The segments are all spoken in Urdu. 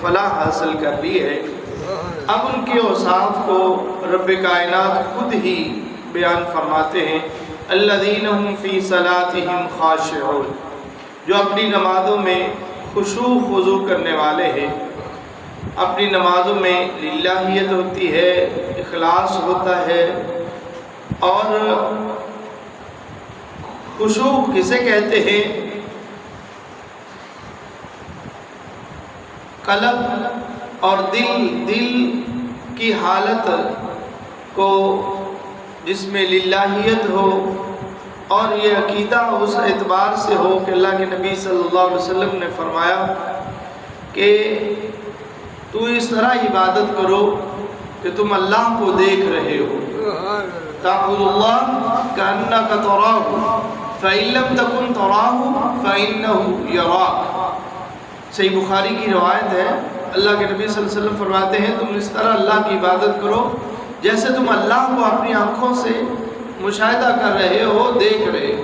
فلاح حاصل کر لی ہے۔ اب ان کے اوصاف کو رب کائنات خود ہی بیان فرماتے ہیں، الذین هم فی صلاتہم خاشعون، جو اپنی نمازوں میں خشوع خضوع کرنے والے ہیں۔ اپنی نمازوں میں للہیت ہوتی ہے، اخلاص ہوتا ہے، اور خشوع کسے کہتے ہیں؟ قلب اور دل کی حالت کو جس میں للہیت ہو، اور یہ عقیدہ اس اعتبار سے ہو کہ اللہ کے نبی صلی اللہ علیہ وسلم نے فرمایا کہ تو اس طرح عبادت کرو کہ تم اللہ کو دیکھ رہے ہو، تعبد اللہ کأنک تراہ فإن لم تکن تراہ فإنہ یراک۔ صحیح بخاری کی روایت ہے، اللہ کے نبی صلی اللہ علیہ وسلم فرماتے ہیں تم اس طرح اللہ کی عبادت کرو جیسے تم اللہ کو اپنی آنکھوں سے مشاہدہ کر رہے ہو، دیکھ رہے ہو۔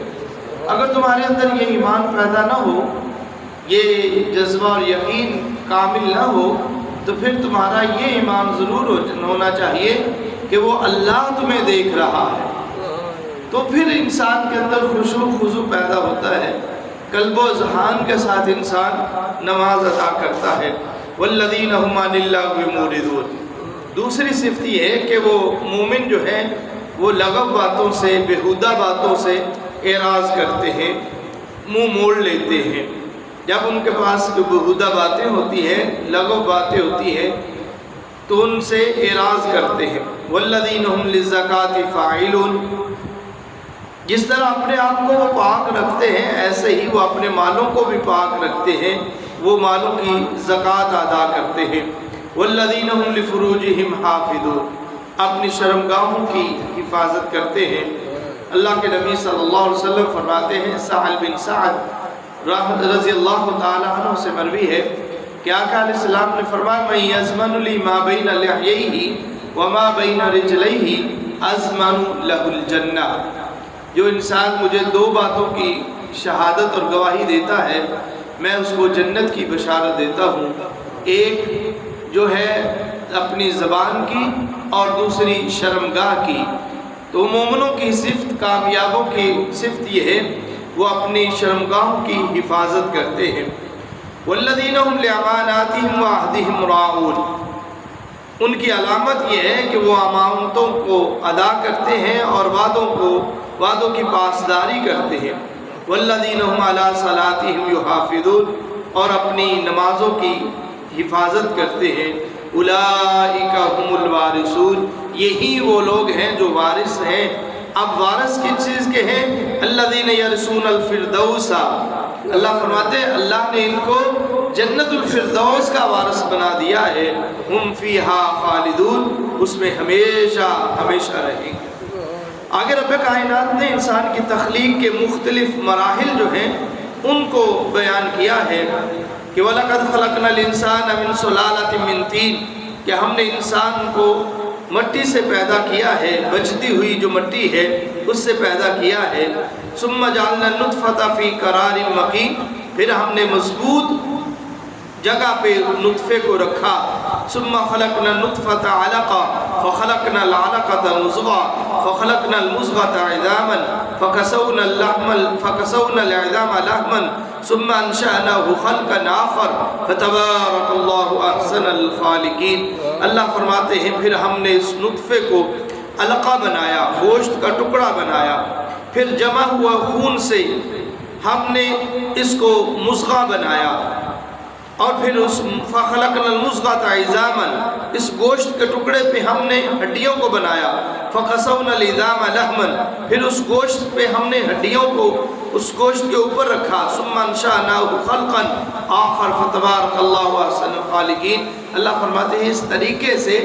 اگر تمہارے اندر یہ ایمان پیدا نہ ہو، یہ جذبہ اور یقین کامل نہ ہو، تو پھر تمہارا یہ ایمان ضرور ہونا چاہیے کہ وہ اللہ تمہیں دیکھ رہا ہے، تو پھر انسان کے اندر خشوع خضوع پیدا ہوتا ہے، قلب و ذہان کے ساتھ انسان نماز ادا کرتا ہے۔ والذین هم عن اللغو معرضون، دوسری صفت یہ ہے کہ وہ مومن جو ہے وہ لغو باتوں سے، بیہودہ باتوں سے اعراض کرتے ہیں، منہ موڑ لیتے ہیں۔ جب ان کے پاس بیہودہ باتیں ہوتی ہیں، لغو باتیں ہوتی ہیں، تو ان سے اعراض کرتے ہیں۔ والذین هم للزکاة فاعلون، جس طرح اپنے آپ کو وہ پاک رکھتے ہیں ایسے ہی وہ اپنے مالوں کو بھی پاک رکھتے ہیں، وہ مالوں کی زکوٰۃ ادا کرتے ہیں۔ والذین هم لفروجہم حافظون، اپنی شرمگاہوں کی حفاظت کرتے ہیں۔ اللہ کے نبی صلی اللہ علیہ وسلم فرماتے ہیں، سہل بن سعد رضی اللہ تعالیٰ عنہ سے مروی ہے کہ آقا علیہ السلام نے فرمایا، من یضمن لی ما بین لحییہ وما بین رجلیہ اضمن لہ الجنہ، جو انسان مجھے دو باتوں کی شہادت اور گواہی دیتا ہے میں اس کو جنت کی بشارت دیتا ہوں، ایک جو ہے اپنی زبان کی اور دوسری شرمگاہ کی۔ تو مومنوں کی صفت، کامیابوں کی صفت یہ ہے وہ اپنی شرمگاہوں کی حفاظت کرتے ہیں۔ والذین هم لاماناتہم وعہدہم راعون، ان کی علامت یہ ہے کہ وہ امانتوں کو ادا کرتے ہیں اور وعدوں کی پاسداری کرتے ہیں۔ والذین هم علی صلاتہم یحافظون، اور اپنی نمازوں کی حفاظت کرتے ہیں۔ اولئک هم الوارثون، یہی وہ لوگ ہیں جو وارث ہیں۔ اب وارث کس چیز کے ہیں؟ الذین یرثون الفردوس، اللہ فرماتے ہیں اللہ نے ان کو جنت الفردوس کا وارث بنا دیا ہے۔ ہم فیہا خالدون، اس میں ہمیشہ ہمیشہ رہیں گے۔ آگے رب کائنات نے انسان کی تخلیق کے مختلف مراحل جو ہیں ان کو بیان کیا ہے کہ وَلَقَدْ خَلَقْنَا الْإِنسَانَ مِنْ صُلَالَةٍ مِّن طِينٍ، کہ ہم نے انسان کو مٹی سے پیدا کیا ہے، بچتی ہوئی جو مٹی ہے اس سے پیدا کیا ہے۔ ثُمَّ جَعَلْنَا النُّطْفَةَ فِي قَرَارٍ مَّكِينٍ، پھر ہم نے مضبوط جگہ پہ نطفے کو رکھا۔ ثُمَّ خَلَقْنَا النُّطْفَةَ عَلَقَةً فَخَلَقْنَا الْعَلَقَةَ مُضْغَةً فَخَلَقْنَا الْمُضْغَةَ عِظَامًا فَكَسَوْنَا الْعِظَامَ لَحْمًا ثُمَّ أَنشَأْنَاهُ خَلْقًا آخَرَ فَتَبَارَكَ اللَّهُ أَحْسَنُ الْخَالِقِينَ۔ اللہ فرماتے ہیں پھر ہم نے اس نطفے کو علقہ بنایا، گوشت کا ٹکڑا بنایا، پھر جمع ہوا خون سے ہم نے اس کو مضغہ بنایا، اور پھر اس فَخَلَقْنَا الْمُضْغَةَ عِظَامًا، اس گوشت کے ٹکڑے پہ ہم نے ہڈیوں کو بنایا۔ فَقَسَوْنَا الْعِظَامَ لَحْمًا، پھر اس گوشت پہ ہم نے ہڈیوں کو اس گوشت کے اوپر رکھا۔ ثُمَّ أَنشَأْنَاهُ خَلْقًا آخَرَ فَتَبَارَكَ اللَّهُ أَحْسَنُ الْخَالِقِينَ۔ اللہ فرماتے ہیں اس طریقے سے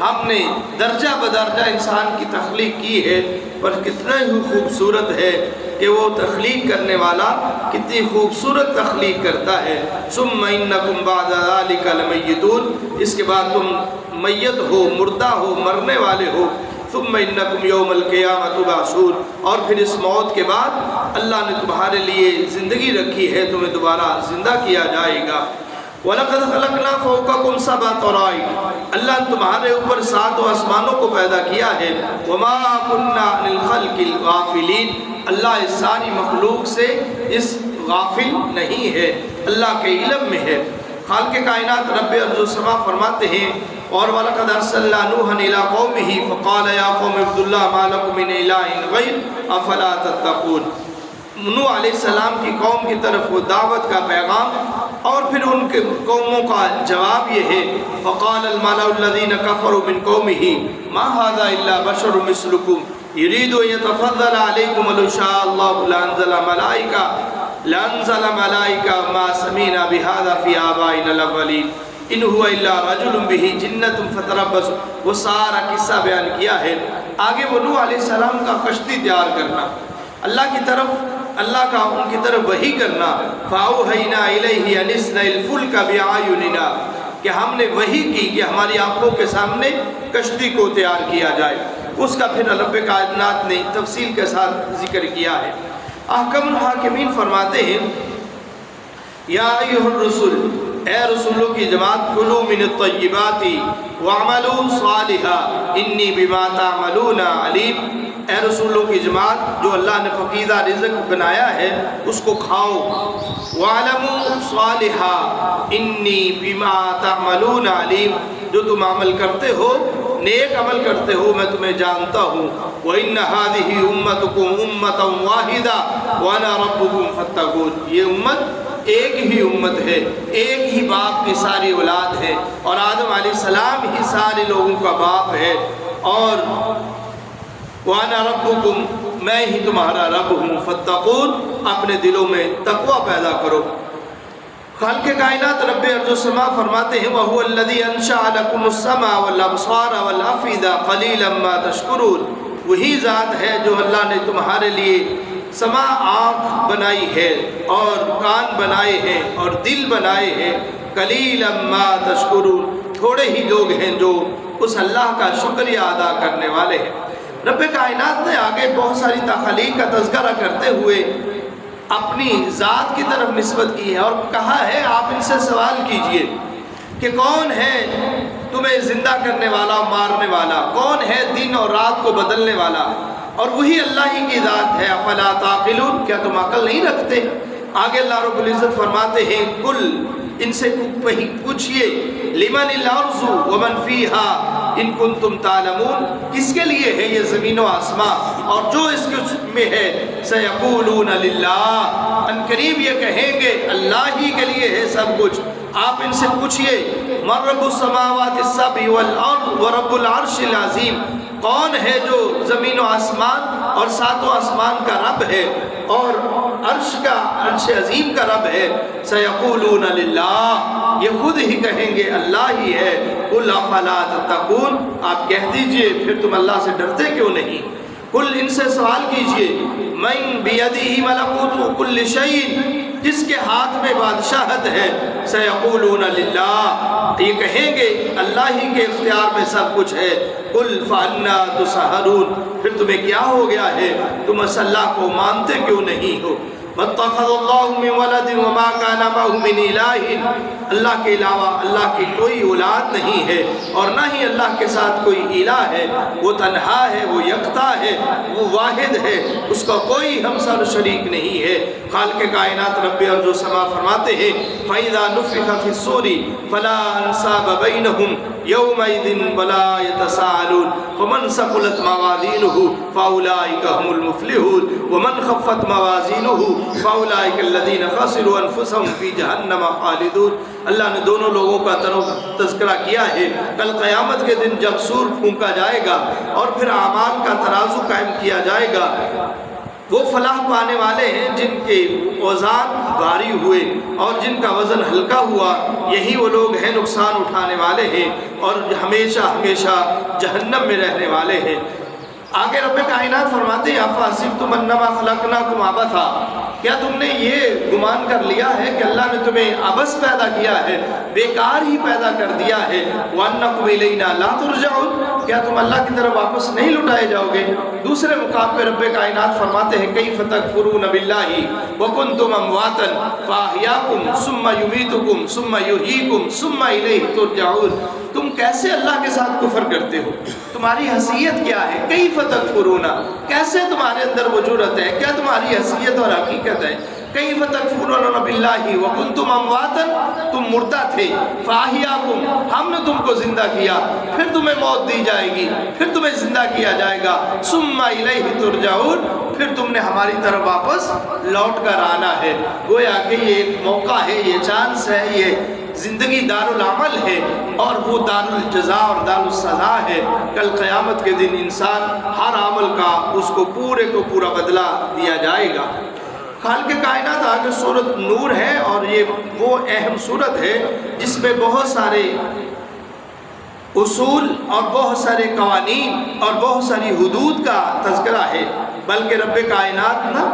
ہم نے درجہ بدرجہ انسان کی تخلیق کی ہے، پر کتنا ہی خوبصورت ہے کہ وہ تخلیق کرنے والا کتنی خوبصورت تخلیق کرتا ہے۔ ثُمَّ إِنَّكُمْ بَعْدَ ذَلِكَ لَمَيِّتُونَ، اس کے بعد تم میت ہو، مردہ ہو، مرنے والے ہو۔ ثُمَّ إِنَّكُمْ يَوْمَ الْقِيَامَةِ تُبْعَثُونَ، اور پھر اس موت کے بعد اللہ نے تمہارے لیے زندگی رکھی ہے، تمہیں دوبارہ زندہ کیا جائے گا۔ وَلَقَدْ خَلَقْنَا فَوْقَكُمْ سَبْعَ طَرَائِقَ، اللہ نے تمہارے اوپر 7 آسمانوں کو پیدا کیا ہے. وَمَا كُنَّا عَنِ الْخَلْقِ الْغَافِلِينَ، اللہ اس ساری مخلوق سے اس غافل نہیں ہے، اللہ کے علم میں ہے. خالق کائنات رب ارض و سما فرماتے ہیں اور وَلَقَدْ أَرْسَلْنَا نُوحًا إِلَىٰ قَوْمِهِ فَقَالَ يَا قَوْمِ اعْبُدُوا اللَّهَ مَا لَكُم مِّنْ إِلَٰهٍ غَيْرُهُ أَفَلَا تَتَّقُونَ. نوح علیہ السلام کی قوم کی طرف وہ دعوت کا پیغام اور پھر ان کے قوموں کا جواب یہ ہے. فَقَالَ الْمَلَأُ الَّذِينَ كَفَرُوا مِنْ قَوْمِهِ مَا هَٰذَا إِلَّا بَشَرٌ مِثْلُكُمْ يُرِيدُ أَن يَتَفَضَّلَ عَلَيْكُمْ وَلَوْ شَاءَ اللَّهُ لَأَنزَلَ مَلَائِكَةً مَا سَمِعْنَا بِهَٰذَا فِي آبَائِنَا الْأَوَّلِينَ إِنْ هُوَ إِلَّا رَجُلٌ بِهِ جِنَّةٌ فَتَرَبَّصُوا. وہ سارا قصہ بیان کیا ہے. آگے وہ نوح علیہ السلام کا کشتی تیار کرنا، اللہ کی طرف، اللہ کا ان کی طرف وحی کرنا. فَأَوْحَيْنَا إِلَيْهِ أَنِ اصْنَعِ الْفُلْكَ بِأَعْيُنِنَا، کہ ہم نے وحی کی کہ ہماری آنکھوں کے سامنے کشتی کو تیار کیا جائے. اس کا پھر رب کائنات نے تفصیل کے ساتھ ذکر کیا ہے. احکم الحاکمین فرماتے ہیں یا ایھا الرسل، اے رسولوں کی جماعت، کلوا من الطیبات واعملوا صالحا انی بما تعملون علیم. اے رسولوں کی جماعت، جو اللہ نے پاکیزہ رزق بنایا ہے اس کو کھاؤ. واعلموا صالحا انی بما تعملون علیم، جو تم عمل کرتے ہو، نیک عمل کرتے ہو، میں تمہیں جانتا ہوں. وَإِنَّ هَٰذِهِ أُمَّتُكُمْ أُمَّةً وَاحِدَةً وَأَنَا رَبُّكُمْ فَاتَّقُونِ. یہ امت ایک ہی امت ہے، ایک ہی باپ کی ساری اولاد ہے، اور آدم علیہ السلام ہی سارے لوگوں کا باپ ہے. اور وَأَنَا رَبُّكُمْ، میں ہی تمہارا رب ہوں. فَاتَّقُونِ، اپنے دلوں میں تقوی پیدا کرو. خالق کائنات رب ارض و سما فرماتے ہیں وَهُوَ الَّذِي أَنشَأَ لَكُمُ السَّمْعَ وَالْأَبْصَارَ وَالْأَفْئِدَةَ قَلِيلًا مَا تَشْكُرُونَ. وہی ذات ہے جو اللہ نے تمہارے لیے سما، آنکھ بنائی ہے اور کان بنائے ہیں اور دل بنائے ہیں. قَلِيلًا مَا تَشْكُرُونَ، تھوڑے ہی لوگ ہیں جو اس اللہ کا شکریہ ادا کرنے والے ہیں. رب کائنات نے آگے بہت ساری تخلیق کا تذکرہ کرتے ہوئے اپنی ذات کی طرف نسبت کی ہے اور کہا ہے آپ ان سے سوال کیجئے کہ کون ہے تمہیں زندہ کرنے والا، مارنے والا، کون ہے دن اور رات کو بدلنے والا، اور وہی اللہ ہی کی ذات ہے. افلا تعقلون، کیا تم عقل نہیں رکھتے؟ آگے اللہ رب العزت فرماتے ہیں کل، ان سے پوچھئے لمن الارض ومن فیہا ان کنتم تعلمون، کس کے لیے ہے یہ زمین و آسمان اور جو اس میں ہے؟ سیقولون للہ، ان قریب یہ کہیں گے اللہ ہی کے لیے ہے سب کچھ. آپ ان سے پوچھئے من رب السماوات السبع والارض ورب العرش العظیم، کون ہے جو زمین و آسمان اور 7 آسمان کا رب ہے اور عرش عظیم کا رب ہے؟ سیقولون للہ، یہ خود ہی کہیں گے اللہ ہی ہے. قل افلا تتقون، آپ کہہ دیجئے پھر تم اللہ سے ڈرتے کیوں نہیں؟ قل، ان سے سوال کیجئے من بیدہ ملکوت کل شیء، جس کے ہاتھ میں بادشاہت ہے. سیقولون للہ، یہ کہیں گے اللہ ہی کے اختیار میں سب کچھ ہے. قل فانا تسحرون، پھر تمہیں کیا ہو گیا ہے، تم اس اللہ کو مانتے کیوں نہیں ہو؟ واتخذ اللہ من ولد وما کان معه من الہ، اللہ کے علاوہ اللہ کی کوئی اولاد نہیں ہے اور نہ ہی اللہ کے ساتھ کوئی الہ ہے. وہ تنہا ہے، وہ یکتا ہے، وہ واحد ہے، اس کا کوئی ہمسر شریک نہیں ہے. خالق کائنات رب ارض و سما فرماتے ہیں فَإِذَا نُفِخَ فِي الصُّورِ فَلَا أَنْسَابَ بَيْنَهُمْ يَوْمَئِذٍ وَلَا يَتَسَاءَلُونَ فَمَنْ ثَقُلَتْ مَوَازِينُهُ فَأُولَئِكَ هُمُ الْمُفْلِحُونَ وَمَنْ خَفَّتْ مَوَازِينُهُ فَأُولَئِكَ الَّذِينَ خَسِرُوا أَنفُسَهُمْ فِي جَهَنَّمَ خَالِدُونَ. اللہ نے دونوں لوگوں کا تذکرہ کیا ہے. کل قیامت کے دن جب سور پھونکا جائے گا اور پھر اعمال کا ترازو قائم کیا جائے گا، وہ فلاح پانے والے ہیں جن کے اوزان بھاری ہوئے اور جن کا وزن ہلکا ہوا، یہی وہ لوگ ہیں نقصان اٹھانے والے ہیں اور ہمیشہ ہمیشہ جہنم میں رہنے والے ہیں. آگے رب کائنات فرماتے ہیں افحسبتم انما خلقناکم عبثا، کیا تم نے یہ گمان کر لیا ہے کہ اللہ نے تمہیں عبث پیدا کیا ہے، بیکار ہی پیدا کر دیا ہے؟ وَأَنَّكُمْ إِلَيْنَا لَا تُرْجَعُونَ، کیا تم اللہ کی طرف واپس نہیں لٹائے جاؤ گے؟ دوسرے مقام پہ رب کائنات فرماتے ہیں کیف تکفرون باللہ وکنتم امواتا فاحیاکم ثم یمیتکم ثم یحییکم ثم الیہ ترجعون، تم کیسے اللہ کے ساتھ کفر کرتے ہو؟ تمہاری حیثیت کیا ہے؟ کیف تکفرون، کیسے تمہارے اندر وہ جرأت ہے؟ کیا تمہاری حیثیت اور حقیقت ہے؟ کیف تکفرون باللہ وکنتم امواتا، تم مردہ تھے، فاحیاکم، ہم نے تم کو زندہ کیا، پھر تمہیں موت دی جائے گی، پھر تمہیں زندہ کیا جائے گا، ثم الیہ ترجعون، پھر تم نے ہماری طرف واپس لوٹ کر آنا ہے۔ گویا کہ یہ ایک موقع ہے، یہ چانس ہے، یہ زندگی دار العمل ہے اور وہ دار الجزاء اور دار السزا ہے۔ کل قیامت کے دن انسان ہر عمل کا اس کو پورے کو پورا بدلہ دیا جائے گا۔ خالق کائنات آگے سورت نور ہے اور یہ وہ اہم سورت ہے جس میں بہت سارے اصول اور بہت سارے قوانین اور بہت ساری حدود کا تذکرہ ہے، بلکہ رب کائنات نا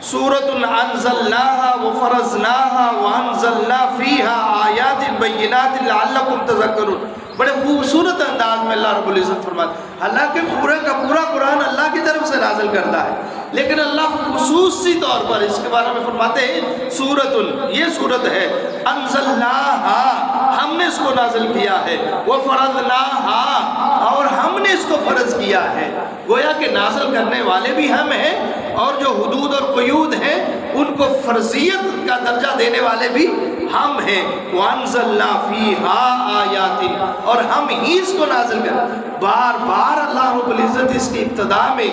سورۃ انزلناہا وفرضناہا وانزلنا فیہا آیات بینات لعلکم تذکرون، بڑے خوبصورت انداز میں اللہ رب العزت فرماتے ہیں۔ حالانکہ پورا کا پورا قرآن اللہ کی طرف سے نازل کرتا ہے، لیکن اللہ خصوصی طور پر اس کے بارے میں فرماتے ہیں سورۃ، یہ سورت ہے انزلناہا، ہم نے اس کو نازل کیا ہے، وفرضناہا، اور ہم نے اس کو فرض کیا ہے۔ گویا کہ نازل کرنے والے بھی ہم ہیں اور جو حدود اور قیود ہیں ان کو فرضیت کا درجہ دینے والے بھی ہم ہیں۔ وَأَنزَلْنَا فِيهَا آیَاتٍ، اور ہم ہی اس کو نازل کریں۔ بار بار اللہ رب العزت اس کی ابتدا میں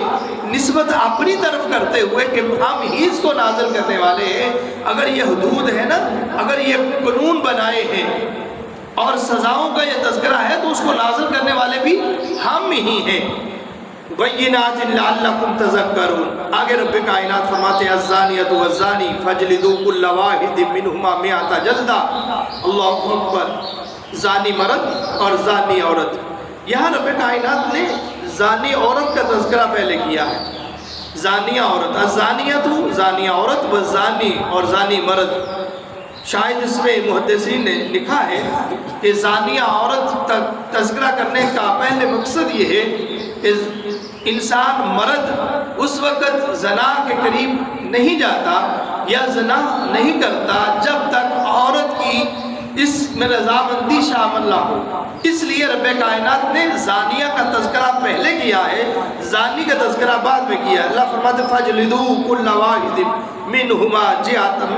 نسبت اپنی طرف کرتے ہوئے کہ ہم ہی اس کو نازل کرنے والے ہیں۔ اگر یہ حدود ہے نا، اگر یہ قانون بنائے ہیں اور سزاؤں کا یہ تذکرہ ہے تو اس کو نازل کرنے والے بھی ہم ہی ہیں۔ بینات لعلکم تذکرون، آگے رب کائنات فرماتے ہیں الزانیۃ والزانی فاجلدوا کل واحد منہما مئۃ جلدہ، اللہ اکبر، زانی مرد اور زانی عورت۔ یہاں رب کائنات نے زانی عورت کا تذکرہ پہلے کیا ہے، زانیہ عورت، الزانیۃ زانیہ عورت، والزانی اور زانی مرد۔ شاید اس میں محدثین نے لکھا ہے کہ زانیہ عورت تذکرہ کرنے کا پہلے مقصد یہ ہے کہ انسان مرد اس وقت زنا کے قریب نہیں جاتا یا زنا نہیں کرتا جب تک عورت کی اس میں رضامندی شامل نہ ہو۔ اس لیے رب کائنات نے زانیہ کا تذکرہ پہلے کیا ہے، زانی کا تذکرہ بعد میں کیا ہے۔ اللہ فرماتے فَاجْلِدُوا كُلَّ وَاحِدٍ مِّنْهُمَا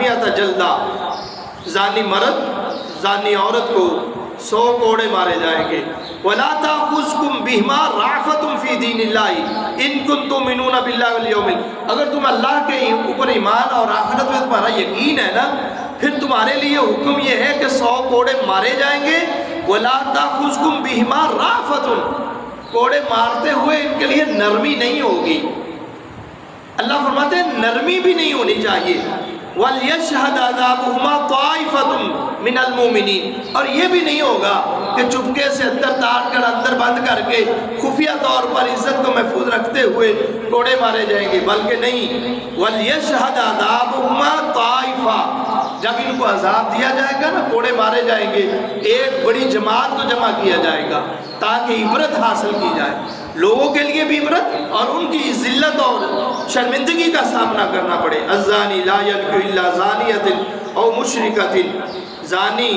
مِئَةَ جَلْدَةٍ، زانی مرد زانی عورت کو 100 کوڑے مارے جائیں گے۔ وَلَا تَأْخُذْكُمْ بِهِمَا رَأْفَةٌ فِي دِينِ اللَّهِ إِن كُنتُم تُؤْمِنُونَ بِاللَّهِ وَالْيَوْمِ، اگر تم اللہ کے اوپر ایمان اور آخرت میں تمہارا یقین ہے نا، پھر تمہارے لیے حکم یہ ہے کہ 100 کوڑے مارے جائیں گے۔ وَلَا تَأْخُذْكُمْ بِهِمَا رَأْفَةٌ، کوڑے مارتے ہوئے ان کے لیے نرمی نہیں ہوگی۔ اللہ فرماتے ہیں نرمی بھی نہیں ہونی چاہیے۔ وَلْيَشْهَدْ عَذَابُهُمَا طَائِفَةٌ مِّنَ الْمُؤْمِنِينَ، اور یہ بھی نہیں ہوگا کہ چپکے سے اندر تاڑ کر اندر بند کر کے خفیہ طور پر عزت کو محفوظ رکھتے ہوئے کوڑے مارے جائیں گے، بلکہ نہیں، وَلْيَشْهَدْ عَذَابُهُمَا طَائِفَةٌ، جب ان کو عذاب دیا جائے گا نا، کوڑے مارے جائیں گے، ایک بڑی جماعت کو جمع کیا جائے گا تاکہ عبرت حاصل کی جائے، لوگوں کے لیے بھی عبرت اور ان کی ذلت اور شرمندگی کا سامنا کرنا پڑے۔ الزانی لا ينکح الا زانیۃ او مشرکۃ، زانی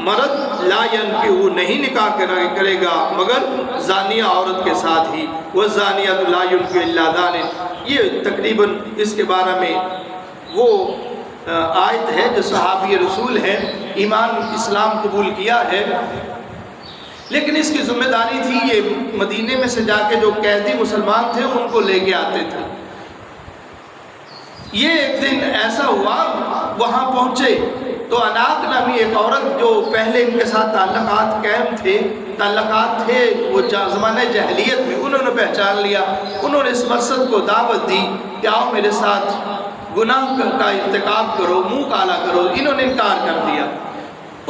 مرد لا ينکح نہیں نکاح کرے گا مگر زانیہ عورت کے ساتھ ہی، والزانیۃ لا ينکح الا زان، یہ تقریباً اس کے بارے میں وہ آیت ہے جو صحابی رسول ہے، ایمان اسلام قبول کیا ہے، لیکن اس کی ذمہ داری تھی یہ مدینے میں سے جا کے جو قیدی مسلمان تھے ان کو لے کے آتے تھے۔ یہ ایک دن ایسا ہوا، وہاں پہنچے تو اناق نامی ایک عورت جو پہلے ان کے ساتھ تعلقات تھے وہ زمانہ جاہلیت میں، انہوں نے پہچان لیا، انہوں نے اس مقصد کو دعوت دی کہ آؤ میرے ساتھ گناہ کا ارتکاب کرو، منہ کالا کرو۔ انہوں نے انکار کر دیا،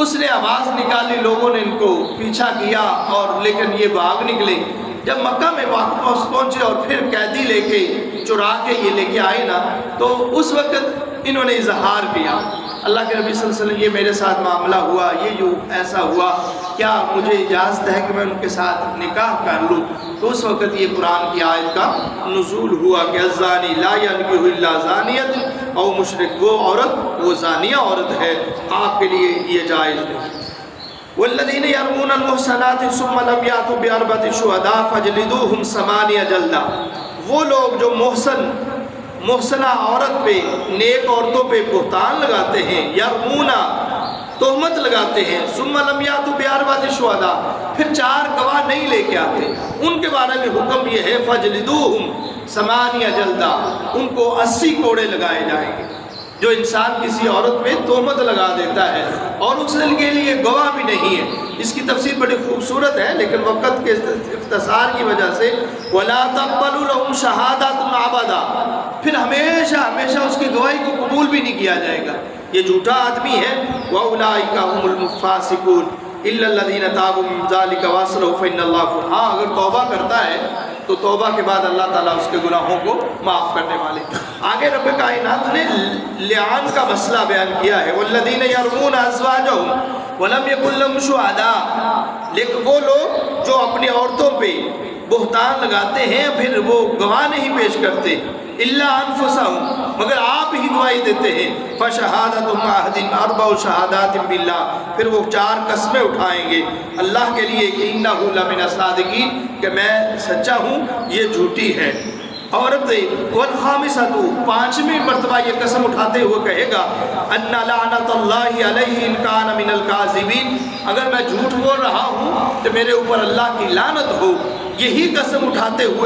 اس نے آواز نکالی، لوگوں نے ان کو پیچھا کیا اور لیکن یہ بھاگ نکلے۔ جب مکہ میں واپس پہنچے اور پھر قیدی لے کے چرا کے یہ لے کے آئے نا، تو اس وقت انہوں نے اظہار کیا، اللہ کے نبی صلی اللہ علیہ وسلم یہ میرے ساتھ معاملہ ہوا، یہ جو ایسا ہوا، کیا مجھے اجازت ہے کہ میں ان کے ساتھ نکاح کر لوں؟ تو اس وقت یہ قرآن کی آیت کا نزول ہوا کہ الزانی لا ينکح الا زانیۃ، او مشرک وہ عورت، وہ زانیہ عورت ہے، آپ کے لیے یہ جائز نہیں۔ والذین یرمون المحصنات ثم لم یأتوا بأربعة شہداء فاجلدوہم 8 جلدہ، وہ لوگ جو محسنہ عورت پہ، نیک عورتوں پہ بہتان لگاتے ہیں، یرمونا تہمت لگاتے ہیں، ثم لم یأتوا بأربعة شہداء پھر 4 گواہ نہیں لے کے آتے، ان کے بارے میں حکم یہ ہے فاجلدوہم 8 جلدہ، ان کو 80 کوڑے لگائے جائیں گے۔ جو انسان کسی عورت پہ تہمت لگا دیتا ہے اور اس کے لیے گواہ بھی نہیں ہے، اس کی تفسیر بڑی خوبصورت ہے لیکن وقت کے اختصار کی وجہ سے وَلَا تَقْبَلُوا لَهُمْ شَهَادَةٌ أَبَدًا، پھر ہمیشہ اس کی گواہی کو قبول بھی نہیں کیا جائے گا، یہ جھوٹا آدمی ہے۔ وَأُولَٰئِكَ هُمُ الْفَاسِقُونَ إِلَّا الَّذِينَ تَابُوا مِن ذَلِكَ وَأَصْلَحُوا فَإِنَّ اللَّهَ غَفُورٌ، ہاں اگر توبہ کرتا ہے تو توبہ کے بعد اللہ تعالیٰ اس کے گناہوں کو معاف کرنے والے۔ آگے رب کائنات نے لعان کا مسئلہ بیان کیا ہے، والذین یرمون ازواجہم ولم یکن لہم شہداء، لیکن وہ لوگ جو اپنی عورتوں پہ بہتان لگاتے ہیں پھر وہ گواہ نہیں پیش کرتے، الا انفسہم مگر آپ ہی گواہی دیتے ہیں، فشہادۃ احد 4 شہادات باللہ، پھر وہ 4 قسمیں اٹھائیں گے اللہ کے لیے کہ انہ لمن الصادقین، کہ میں سچا ہوں یہ جھوٹی ہے۔ عورت والخامسۃ 5ویں مرتبہ یہ قسم اٹھاتے ہوئے کہے گا ان لعنت اللہ علیہ ان کان من الکاذبین، اگر میں جھوٹ بول رہا ہوں تو میرے اوپر اللہ کی لعنت ہو، یہی قسم اٹھاتے ہوئے